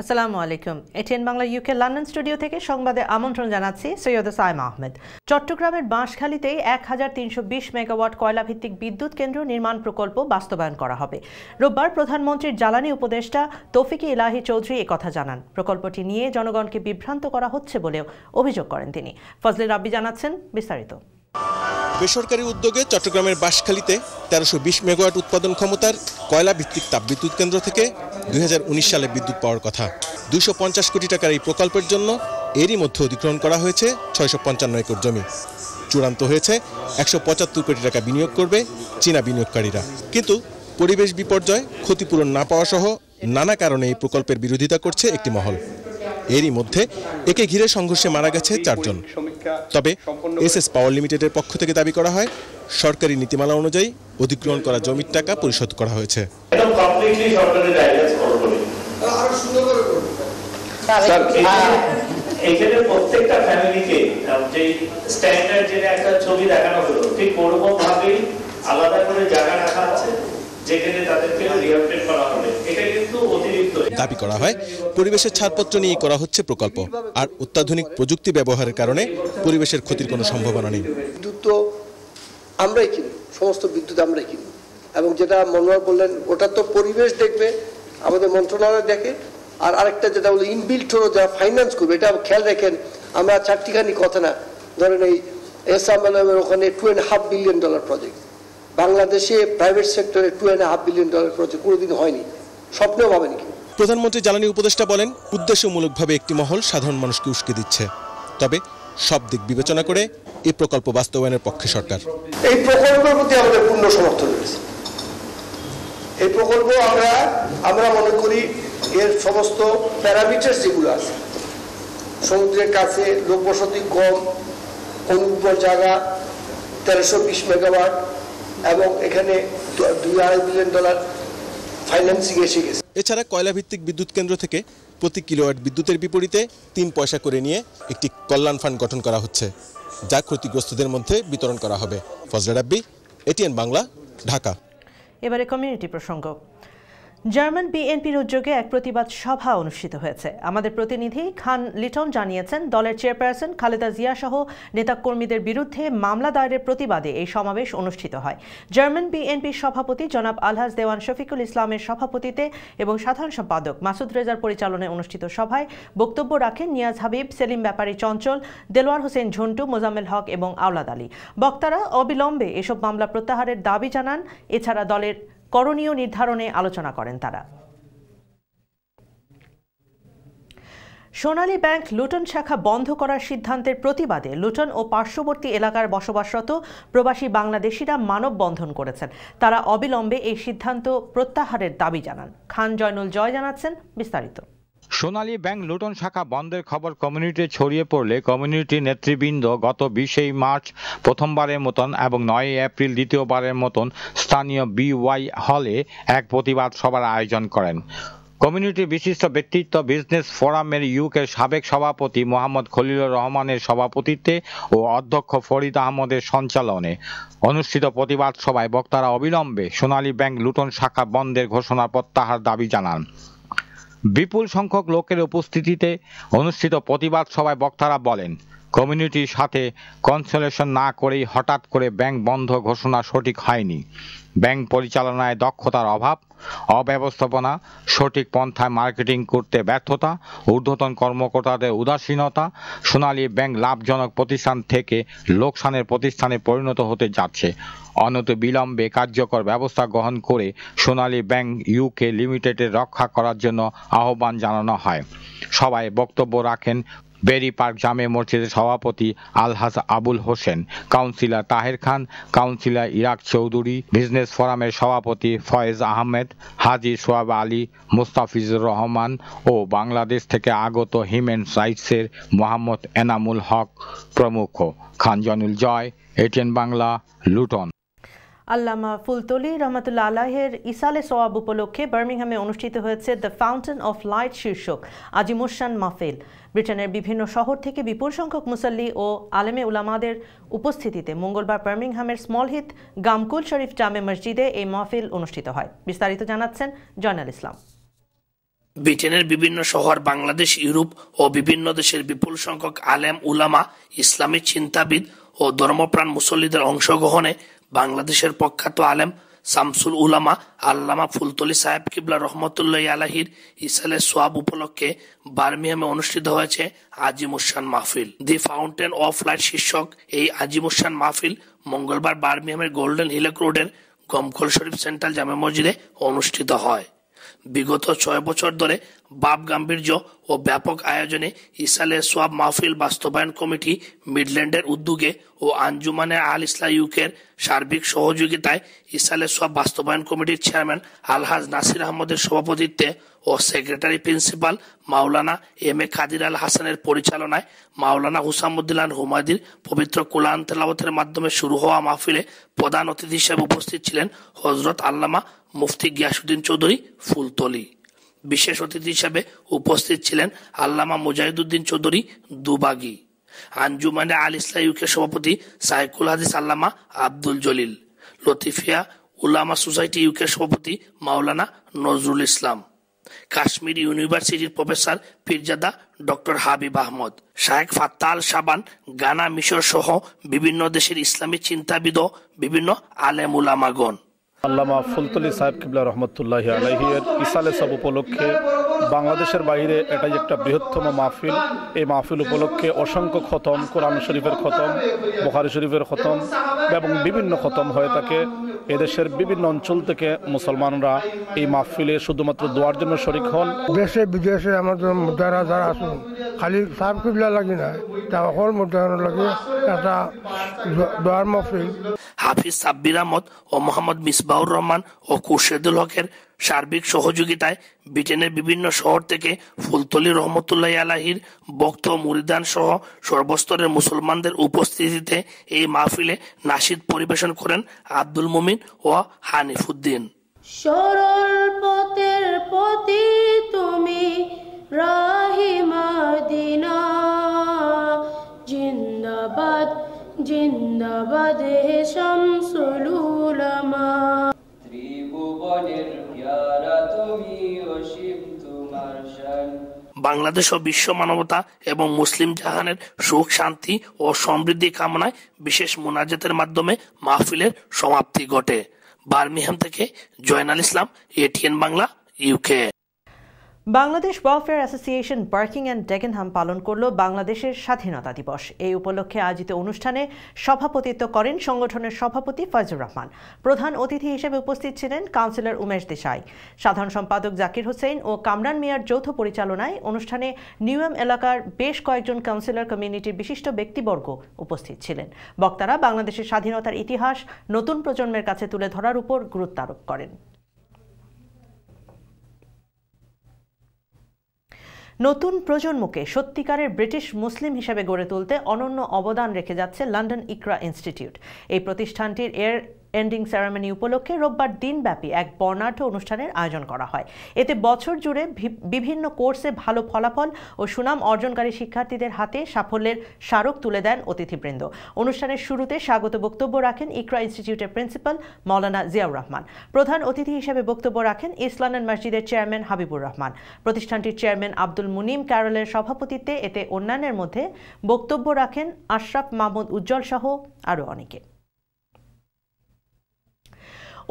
আসসালামু আলাইকুম। ATN Bangla UK London studio থেকে সংবাদে আমন্ত্রণ জানাচ্ছি সৈয়দ সাইমা আহমেদ। চট্টগ্রামের বাঁশখালীতে ১৩২০ মেগাওয়াট কয়লাভিত্তিক বিদ্যুৎ কেন্দ্র নির্মাণ প্রকল্প বাস্তবায়ন করা হবে। রোববার প্রধানমন্ত্রীর জ্বালানি উপদেষ্টা তৌফিকে ইলাহি চৌধুরী একথা জানান। প্রকল্পটি নিয়ে জনগণকে বিভ্রান্ত করা হচ্ছে বলেও অভিযোগ করেন তিনি। ফজলে রাব্বি জানাচ্ছেন বিস্তারিত। বেসরকারি উদ্যোগে চট্টগ্রামের বাঁশখালীতে ১৩২০ মেগাওয়াট উৎপাদন ক্ষমতার কয়লা ভিত্তিক তাপবিদ্যুৎ কেন্দ্র থেকে ২০১৯ সালে বিদ্যুৎ পাওয়ার কথা। ২৫০ কোটি টাকার এই প্রকল্পের জন্য এরই মধ্যে অধিগ্রহণ করা হয়েছে ৬৫৫ একর জমি। চূড়ান্ত হয়েছে ১৭৫ কোটি টাকা বিনিয়োগ করবে চীনা বিনিয়োগকারীরা। কিন্তু পরিবেশ বিপর্যয়, ক্ষতিপূরণ না পাওয়া সহ নানা কারণে এই প্রকল্পের বিরোধিতা করছে একটি মহল। এরই মধ্যে একে ঘিরে সংঘর্ষে মারা গেছে ৪ জন। তবে এসএস পাওয়ার লিমিটেডের পক্ষ থেকে দাবি করা হয়, সরকারি নীতিমালা অনুযায়ী অধিগ্রহণ করা জমির টাকা পরিশোধ করা হয়েছে। এখানে প্রত্যেকটা ফ্যামিলিকে যে স্ট্যান্ডার্ড যেটা একটা ছবি দেখানো হলো, ঠিক ওরকম ভাবেই আলাদা করে জায়গা রাখা আছে যেখানে তাদেরকে রিহ্যাবিলিটেট করা হবে। এটা কিন্তু অতিরিক্ত দাবি করা হয়, পরিবেশের ছাড়পত্র নিয়ে করা হচ্ছে প্রকল্প, আর অত্যাধুনিক প্রযুক্তি ব্যবহারের কারণে পরিবেশের ক্ষতির কোনো সম্ভাবনা নেই। বিদ্যুৎ তো আমরাই কিনি, সমস্ত বিদ্যুৎ আমরাই কিনি, এবং যেটা মনোহর বললেন ওটা তো পরিবেশ দেখবে, আমাদের মন্ত্রণালয় দেখে। আর আরেকটা যেটা হলো ইনবিল্ট হলো যারা ফাইন্যান্স করবে, এটা খেয়াল রাখেন, আমরা চারটিখানি কথা না, ধরেন এই এসআমএলএমের ওখানে $2.5 বিলিয়ন প্রজেক্ট, বাংলাদেশে প্রাইভেট সেক্টরে $2.5 বিলিয়ন প্রজেক্ট কোনোদিন হয়নি, স্বপ্নেও ভাবেনি। প্রধানমন্ত্রী জ্বালানি উপদেষ্টা বলেন, উদ্দেশ্যমূলকভাবে একটি মহল সাধারণ মানুষকে উস্কে দিচ্ছে। তবে সব দিক বিবেচনা করে এই প্রকল্প বাস্তবায়নের পক্ষে সরকার। এই প্রকল্পের প্রতি আমাদের পূর্ণ সমর্থন রয়েছে। এই প্রকল্প আমরা মনে করি এর সমস্ত প্যারামিটার যেগুলো আছে, সমুদ্রের কাছে, লোকবসতি কম, অনুর্বর জায়গা, ১৩২০ মেগাওয়াট, এবং এখানে $2.5 বিলিয়ন ফাইন্যান্সিং এসে গেছে। এছাড়া কয়লা ভিত্তিক বিদ্যুৎ কেন্দ্র থেকে প্রতি কিলোওয়াট বিদ্যুতের বিপরীতে ৩ পয়সা করে নিয়ে একটি কল্যাণ ফান্ড গঠন করা হচ্ছে, যা ক্ষতিগ্রস্তদের মধ্যে বিতরণ করা হবে। ফজলে রাব্বি, এটিএন বাংলা, ঢাকা। এবারে কমিউনিটি প্রসঙ্গ। জার্মান বিএনপির উদ্যোগে এক প্রতিবাদ সভা অনুষ্ঠিত হয়েছে। আমাদের প্রতিনিধি খান লিটন জানিয়েছেন, দলের চেয়ারপারসন খালেদা জিয়া সহ নেতাকর্মীদের বিরুদ্ধে মামলা দায়েরের প্রতিবাদে এই সমাবেশ অনুষ্ঠিত হয়। জার্মান বিএনপির সভাপতি জনাব আলহাজ দেওয়ান শফিকুল ইসলামের সভাপতিত্বে এবং সাধারণ সম্পাদক মাসুদ রেজার পরিচালনায় অনুষ্ঠিত সভায় বক্তব্য রাখেন নিয়াজ হাবিব, সেলিম ব্যাপারী চঞ্চল, দেলোয়ার হোসেন ঝন্টু, মোজাম্মেল হক এবং আওলাদ আলী। বক্তারা অবিলম্বে এসব মামলা প্রত্যাহারের দাবি জানান। এছাড়া দলের করণীয় নির্ধারণে আলোচনা করেন তারা। সোনালী ব্যাংক লুটন শাখা বন্ধ করার সিদ্ধান্তের প্রতিবাদে লুটন ও পার্শ্ববর্তী এলাকার বসবাসরত প্রবাসী বাংলাদেশিরা মানববন্ধন করেছেন। তারা অবিলম্বে এই সিদ্ধান্ত প্রত্যাহারের দাবি জানান। খান জয়নুল জয় জানাচ্ছেন বিস্তারিত। সোনালী ব্যাংক লুটন শাখা বন্ধের খবর কমিউনিটিতে ছড়িয়ে পড়লে কমিউনিটি নেতৃবৃন্দ গত ২০ মার্চ প্রথমবারের মতন এবং ৯ এপ্রিল দ্বিতীয়বারের মতন স্থানীয় BY হলে এক প্রতিবাদ সভার আয়োজন করেন। কমিউনিটির বিশিষ্ট ব্যক্তিত্ব বিজনেস ফোরামের ইউকের সাবেক সভাপতি মোহাম্মদ খলিলুর রহমানের সভাপতিত্বে ও অধ্যক্ষ ফরিদ আহমদের সঞ্চালনে অনুষ্ঠিত প্রতিবাদ সভায় বক্তারা অবিলম্বে সোনালী ব্যাংক লুটন শাখা বন্ধের ঘোষণা প্রত্যাহার দাবি জানান। বিপুল সংখ্যক লোকের উপস্থিতিতে অনুষ্ঠিত প্রতিবাদ সভায় বক্তারা বলেন, কমিউনিটির সাথে কনসালটেশন না করেই হঠাৎ করে ব্যাংক বন্ধ ঘোষণা সঠিক হয়নি। ব্যাংক পরিচালনায় দক্ষতার অভাব, অব্যবস্থাপনা, সঠিক পন্থায় মার্কেটিং করতে ব্যর্থতা, ঊর্ধ্বতন কর্মকর্তাদের উদাসীনতা সোনালী ব্যাংক লাভজনক প্রতিষ্ঠান থেকে লোকসানের প্রতিষ্ঠানে পরিণত হতে যাচ্ছে। অনতিবিলম্বে কার্যকর ব্যবস্থা গ্রহণ করে সোনালী ব্যাংক ইউকে লিমিটেডের রক্ষা করার জন্য আহ্বান জানানো হয়। সবাই বক্তব্য রাখেন বেরি পার্ক জামে মসজিদের সভাপতি আলহাজ আবুল হোসেন, কাউন্সিলর তাহের খান, কাউন্সিলর ইরাক চৌধুরী, বিজনেস ফোরামের সভাপতি ফয়েজ আহমেদ, হাজী সোহাব আলী, মুস্তাফিজুর রহমান ও বাংলাদেশ থেকে আগত হিউম্যান রাইটসের মোহাম্মদ এনামুল হক প্রমুখ। খান জয়নুল জয়, এটিএন বাংলা, লুটন। আল্লামা ফুলতলি রহমতুল্লাহ আলাইহের ইসালে সোয়াব উপলক্ষে বার্মিংহামে অনুষ্ঠিত হয়েছে দ্য ফাউন্টেন অফ লাইট শীর্ষক আজিমুসান মাহফিল। ব্রিটেনের বিভিন্ন শহর থেকে বিপুল সংখ্যক মুসল্লি ও আলেমে উলামাদের উপস্থিতিতে মঙ্গলবার বার্মিংহামের স্মল হিথ গামকুল শরীফ জামে মসজিদে এই মাহফিল অনুষ্ঠিত হয়। বিস্তারিত জানাচ্ছেন জয়নাল ইসলাম। ব্রিটেনের বিভিন্ন শহর, বাংলাদেশ, ইউরোপ ও বিভিন্ন দেশের বিপুল সংখ্যক আলেম উলামা, ইসলামী চিন্তাবিদ ও ধর্মপ্রাণ মুসল্লিদের অংশগ্রহণে বাংলাদেশের প্রখ্যাত আলেম শামসুল উলামা আল্লামা ফুলতলি সাহেব কিবলা রহমতুল্লাহ আলাহির ইসালে সোয়াব উপলক্ষে বার্মিংহামে অনুষ্ঠিত হয়েছে আজিমুসান মাহফিল। দি ফাউন্টেন অফ লাইট শীর্ষক এই আজিমুসান মাহফিল মঙ্গলবার বার্মিংহামের গোল্ডেন হিলেক রোডের গমখল শরীফ সেন্ট্রাল জামে মসজিদে অনুষ্ঠিত হয়। বিগত 6 বছর ধরে বাপ গাম্ভীর্য ও ব্যাপক আয়োজনে ইসালে সোয়াব মাহফিল বাস্তবায়ন কমিটি মিডল্যান্ডের উদ্যোগে ও আঞ্জুমানে আল ইসলাম ইউকের সার্বিক সহযোগিতায় ইসালে সোয়াব বাস্তবায়ন কমিটির চেয়ারম্যান আলহাজ নাসির আহমদের সভাপতিত্বে ও secretary principal Maulana M A Kadir আল হাসানের পরিচালনায় মাওলানা হুসামুদ্দিন হুমায়দির পবিত্র কোরআন তেলাওয়াতের মাধ্যমে শুরু হওয়া মাহফিলে প্রধান অতিথি হিসেবে উপস্থিত ছিলেন হযরত আল্লামা মুফতি গিয়াসউদ্দিন চৌধুরী ফুলতলি। বিশেষ অতিথি হিসেবে উপস্থিত ছিলেন আল্লামা মুজাহিদুদ্দিন চৌধুরী দুবাগী, আঞ্জুমানে আল ইসলাম ইউকে সভাপতি সাইকুল হাদিস আল্লামা আব্দুল জলিল, লতিফিয়া উলামা সোসাইটি ইউকে সভাপতি মাওলানা নজরুল ইসলাম, কাশ্মীর ইউনিভার্সিটির প্রফেসর পীরজাদা ডক্টর হাবিব আহমদ, শায়েখ ফাত্তা আল শাবান, গানা, মিশর সহ বিভিন্ন দেশের ইসলামী চিন্তাবিদ ও বিভিন্ন আলেম উলামাগণ। আল্লামা ফুলতলি সাহেব কিবলা রহমতুল্লাহ আলাইহির ইসালে সব উপলক্ষে বাংলাদেশের বাইরে এটাই একটা বৃহত্তম মাহফিল। এই মাহফিল উপলক্ষে অসংখ্য খতম, কোরআন শরীফের খতম, বুখারী শরীফের খতম এবং বিভিন্ন খতম হয়ে থাকে। এদেশের বিভিন্ন অঞ্চল থেকে মুসলমানরা এই মাহফিলে শুধুমাত্র দোয়ার জন্য শরিক হন। দেশে বিদেশে আমাদের যারা যারা আসুন খালি সাহেব কিবলা লাগি না, তা সকল মুদ্রা লাগে একটা দোয়ার মাহফিল। হাফিজ সাব্বির আহমদ ও মোহাম্মদ মিসবাহুর রহমান ও খুরশেদুল হকের সার্বিক সহযোগিতায় ব্রিটেনের বিভিন্ন শহর থেকে ফুলতলি রহমতুল্লাহ আলাহির বক্ত মুরিদান সহ সর্বস্তরের মুসলমানদের উপস্থিতিতে এই মাহফিলে নাশিদ পরিবেশন করেন আব্দুল মুমিন ও হানিফুদ্দিন। সরল পথের পথি তুমি রাহি মদিনা, জিন্দাবাদ জিন্দাবাদ হে শামসুল উলামা। ত্রিভুবনের প্যারা তুমি অসীম তোমার শান। বাংলাদেশ ও বিশ্ব মানবতা এবং মুসলিম জাহানের সুখ, শান্তি ও সমৃদ্ধি কামনায় বিশেষ মুনাজাতের মাধ্যমে মাহফিলের সমাপ্তি ঘটে। বার্মিংহাম থেকে Joynal Islam, ATN Bangla, UK. Bangladesh welfare association Barking Dagenham পালন করল বাংলাদেশের স্বাধীনতা দিবস। এই উপলক্ষে আয়োজিত অনুষ্ঠানে সভাপতিত্ব করেন সংগঠনের সভাপতি ফয়জুর রহমান। প্রধান অতিথি হিসেবে উপস্থিত ছিলেন কাউন্সিলর উমেশ দেশাই, সাধারণ সম্পাদক জাকির হোসেন ও কামরান মিয়ার যৌথ পরিচালনায় অনুষ্ঠানে নিউএম এলাকার বেশ কয়েকজন কাউন্সিলর কমিউনিটির বিশিষ্ট ব্যক্তিবর্গ উপস্থিত ছিলেন। বক্তারা বাংলাদেশের স্বাধীনতার ইতিহাস নতুন প্রজন্মের কাছে তুলে ধরার উপর গুরুত্ব আরোপ করেন। নতুন প্রজন্মকে সত্যিকারের ব্রিটিশ মুসলিম হিসেবে গড়ে তুলতে অনন্য অবদান রেখে যাচ্ছে লন্ডন ইকরা ইনস্টিটিউট। এই প্রতিষ্ঠানটির এন্ডিং সেরেমনি উপলক্ষে রোববার দিনব্যাপী এক বর্ণাঢ্য অনুষ্ঠানের আয়োজন করা হয়। এতে বছর জুড়ে বিভিন্ন কোর্সে ভালো ফলাফল ও সুনাম অর্জনকারী শিক্ষার্থীদের হাতে সাফল্যের স্মারক তুলে দেন অতিথিবৃন্দ। অনুষ্ঠানের শুরুতে স্বাগত বক্তব্য রাখেন ইকরা ইনস্টিটিউটের প্রিন্সিপাল মাওলানা জিয়াউর রহমান। প্রধান অতিথি হিসেবে বক্তব্য রাখেন ইস্ট লন্ডন মসজিদের চেয়ারম্যান হাবিবুর রহমান। প্রতিষ্ঠানটির চেয়ারম্যান আব্দুল মুনিম ক্যারলের সভাপতিত্বে এতে অন্যান্যের মধ্যে বক্তব্য রাখেন আশরাফ মাহমুদ উজ্জ্বল সহ আরও অনেকে।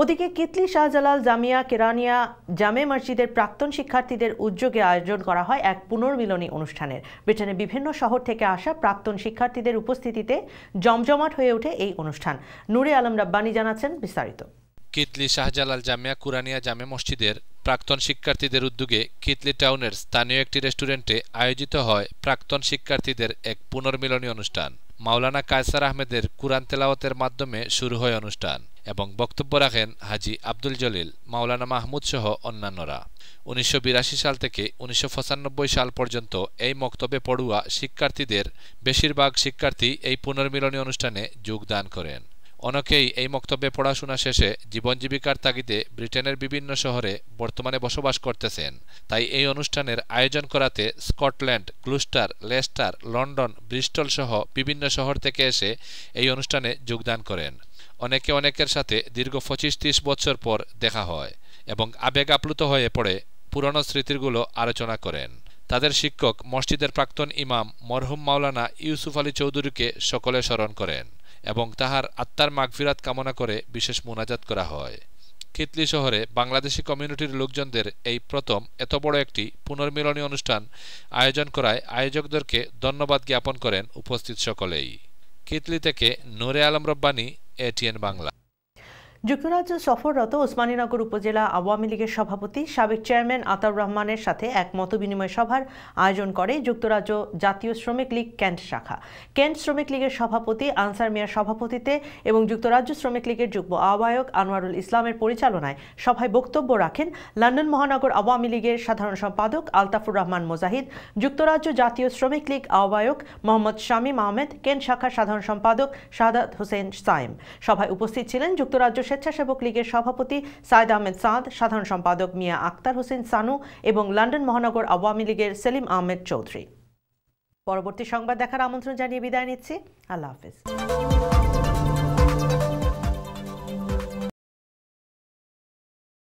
ওদিকে কিতলি শাহজালাল জামিয়া কেরানিয়া জামে মসজিদের প্রাক্তন শিক্ষার্থীদের উদ্যোগে আয়োজন করা হয় এক পুনর্মিলনী অনুষ্ঠানের। ব্রিটেনের বিভিন্ন শহর থেকে আসা প্রাক্তন শিক্ষার্থীদের উপস্থিতিতে জমজমাট হয়ে ওঠে এই অনুষ্ঠান। নূরে আলম রাব্বানী জানাচ্ছেন বিস্তারিত। কিতলি শাহজালাল জামিয়া কুরানিয়া জামে মসজিদের প্রাক্তন শিক্ষার্থীদের উদ্যোগে কিতলি টাউনের স্থানীয় একটি রেস্টুরেন্টে আয়োজিত হয় প্রাক্তন শিক্ষার্থীদের এক পুনর্মিলনী অনুষ্ঠান। মাওলানা কায়সার আহমেদের কুরআন তেলাওয়াতের মাধ্যমে শুরু হয় অনুষ্ঠান এবং বক্তব্য রাখেন হাজি আব্দুল জলিল, মাওলানা মাহমুদ সহ অন্যান্যরা। 1982 সাল থেকে 1995 সাল পর্যন্ত এই মক্তবে পড়ুয়া শিক্ষার্থীদের বেশিরভাগ শিক্ষার্থী এই পুনর্মিলনী অনুষ্ঠানে যোগদান করেন। অনেকেই এই মক্তবে পড়াশোনা শেষে জীবন জীবিকার তাগিদে ব্রিটেনের বিভিন্ন শহরে বর্তমানে বসবাস করতেছেন। তাই এই অনুষ্ঠানের আয়োজন করাতে স্কটল্যান্ড, গ্লুস্টার, লেস্টার, লন্ডন, ব্রিস্টল সহ বিভিন্ন শহর থেকে এসে এই অনুষ্ঠানে যোগদান করেন। অনেকে অনেকের সাথে দীর্ঘ 25-30 বছর পর দেখা হয় এবং আবেগ আপ্লুত হয়ে পড়ে পুরনো স্মৃতিগুলো আলোচনা করেন। তাদের শিক্ষক মসজিদের প্রাক্তন ইমাম মরহুম মাওলানা ইউসুফ আলী চৌধুরীকে সকলে স্মরণ করেন এবং তাহার আত্মার মাগফিরাত কামনা করে বিশেষ মুনাজাত করা হয়। কিতলি শহরে বাংলাদেশি কমিউনিটির লোকজনদের এই প্রথম এত বড় একটি পুনর্মিলনী অনুষ্ঠান আয়োজন করায় আয়োজকদেরকে ধন্যবাদ জ্ঞাপন করেন উপস্থিত সকলেই। কিতলি থেকে নূরে আলম রব্বানী, ATN বাংলা। যুক্তরাজ্য সফররত ওসমানীনগর উপজেলা আওয়ামী লীগের সভাপতি সাবেক চেয়ারম্যান আতাউর রহমানের সাথে এক মতবিনিময় সভার আয়োজন করে যুক্তরাজ্য জাতীয় শ্রমিক লীগ কেন্ট শাখা। কেন্ট শ্রমিক লীগের সভাপতি আনসার মিয়ার সভাপতিত্বে এবং যুক্তরাজ্য শ্রমিক লীগের যুগ্ম আহ্বায়ক আনোয়ারুল ইসলামের পরিচালনায় সভায় বক্তব্য রাখেন লন্ডন মহানগর আওয়ামী লীগের সাধারণ সম্পাদক আলতাফুর রহমান মোজাহিদ, যুক্তরাজ্য জাতীয় শ্রমিক লীগ আহ্বায়ক মোহাম্মদ শামীম আহমেদ, কেন্ট শাখার সাধারণ সম্পাদক শাহাদাত হোসেন সাইম। সভায় উপস্থিত ছিলেন যুক্তরাজ্য স্বেচ্ছাসেবক লীগের সভাপতি সাইদ আহমেদ সাদ, সাধারণ সম্পাদক মিয়া আক্তার হোসেন সানু এবং লন্ডন মহানগর আওয়ামী লীগের সেলিম আহমেদ চৌধুরী। পরবর্তী সংবাদ দেখার আমন্ত্রণ জানিয়ে বিদায় নিচ্ছি। আল্লাহ হাফেজ।